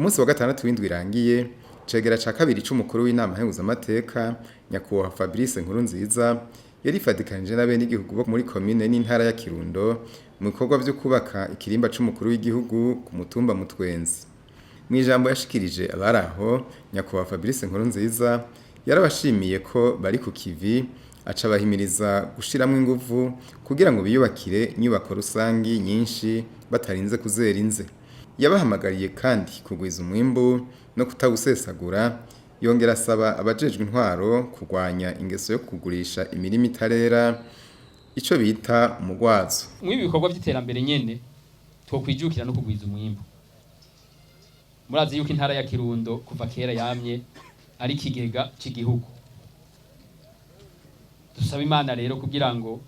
munsi wa gatandatu w'indwi irangiye cegera ca kabiri c'umukuru w'inama nkenguzamateka nyakubahwa Fabrice Nkurunziza yarifadikanije n'abenegihugu bo muri komine n'intara ya Kirundo mu bikorwa vyo kubaka ikirimba c'umukuru w'igihugu ku mutumba Mutwenzi. Mw'ijambo yashikirije abaraho nyakubahwa Fabrice Nkurunziza yarabashimiye ko bari ku kivi aca bahimiriza gushiramwo inguvu kugira ngo biyubakire inyubako rusangi nyinshi batarinze kuzera inze. Yabahamagariye kandi kugwiza umwimbu no kutawusesagura, yongera asaba abajejwe intwaro kurwanya ingeso yo kugurisha imirima itarera ico bita umugwazo. Mw'ibi bikorwa vy'iterambere nyene twokwijukira no kugwiza umwimbu. Murazi yuko intara ya Kirundo kuva kera yamye ari kigega c'igihugu. Dusaba Imana rero kugira ngo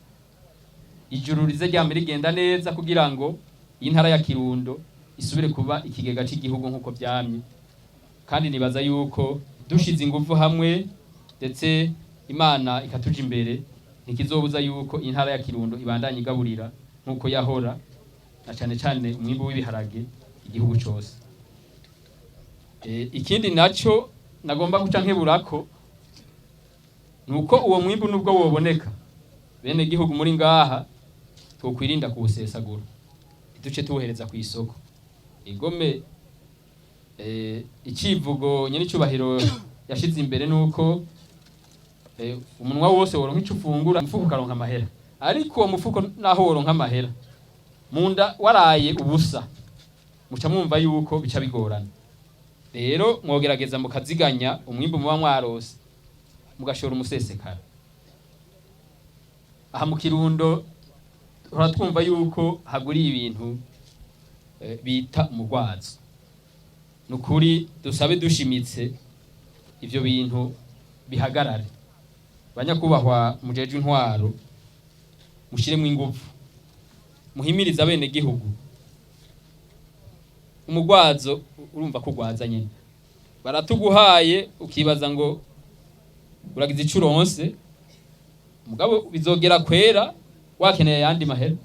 ijuru rize ryame rigenda neza kugira ngo intara ya Kirundo isubire kuba ikigega c'igihugu nkuko vyamye. Kandi nibaza yuko dushize ingufu hamwe ndetse Imana ikatuja imbere ntikizobuza yuko intara ya Kirundo ibandanye igaburira nkuko yahora, na cane cane umwimbu w'ibiharage igihugu cose. Ikindi naco nagomba guca nkeburako nuko uwo mwimbu nubwo woboneka bene gihugu muri ngaha twokwirinda kuwusesagura, duce tuwohereza ku isoko. Igome icivugo nyene icubahiro yashize imbere nuko umunwa wose woronka ico ufungura, umufuko ukaronka amahera. Ariko uwo mufuko naho woronka amahera, munda waraye ubusa, muca mwumva yuko bica bigorana. Rero mwogerageza mukaziganya umwimbu muba mwarose mugashora umusesekara. Aha mu Kirundo twumva yuko haguriye ibintu bita umugwazo. Nukuri dusabe dushimitse ivyo bintu bihagarare. Banyakubahwa mujeje intwaro mushiremwe ingufu, muhimiriza bene gihugu. Umugwazo urumva kugwaza nyene, baratuguhaye ukibaza ngo uragize icuronse, mugabo bizogera kwera wakeneye yandi mahera.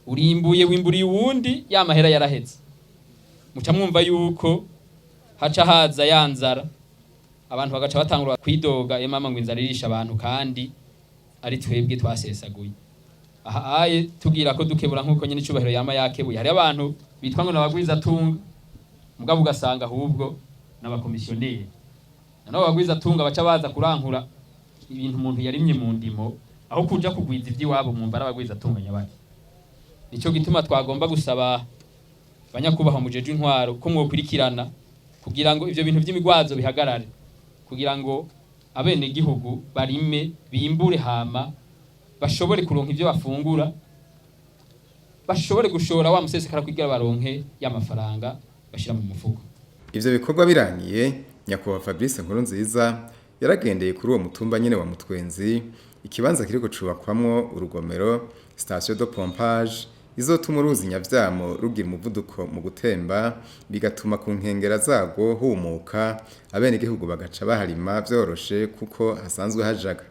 Urimbuye wimburiye uwundi ya mahera yaraheze. Muca mwumva yuko haca haza yanzara, abantu bagaca batangura kwidoga mama ngo inzara irisha abantu kandi ari twebwe twasesaguye. Aha aye tugira ko dukebura nkuko nyene icubahiro yama yakebuye. Hari abantu bitwa ngo nabagwiza tunga, mugabo ugasanga ahubwo n'abakomisiyoneri. Nano bagwiza tunga baca baza kurankura ibintu umuntu yarimye mu ndimo aho kuja kugwiza ivy'iwabo mu mbara bagwiza tunga nyabaki. Nico gituma twagomba gusaba banyakubahwa mujeje intwaro ko mwokurikirana kugira ngo ivyo bintu vy'imigwazo bihagarare, kugira ngo abene gihugu barime bimbure hama bashobore kuronka ivyo bafungura, bashobore gushora wa musesekara kugira baronke y'amafaranga bashira mu mufuko. Ivyo bikorwa birangiye nyakubahwa Fabrice Nkurunziza yaragendeye kuri uwo mutumba nyene wa Mutwenzi, ikibanza kiriko cubakwamwo urugomero station de pompage izotuma uruzi Nyavyamo rugira umuvuduko mu gutemba, bigatuma ku nkengera zago humuka abene gihugu bagaca baharima vyoroshe kuko hasanzwe hajaga.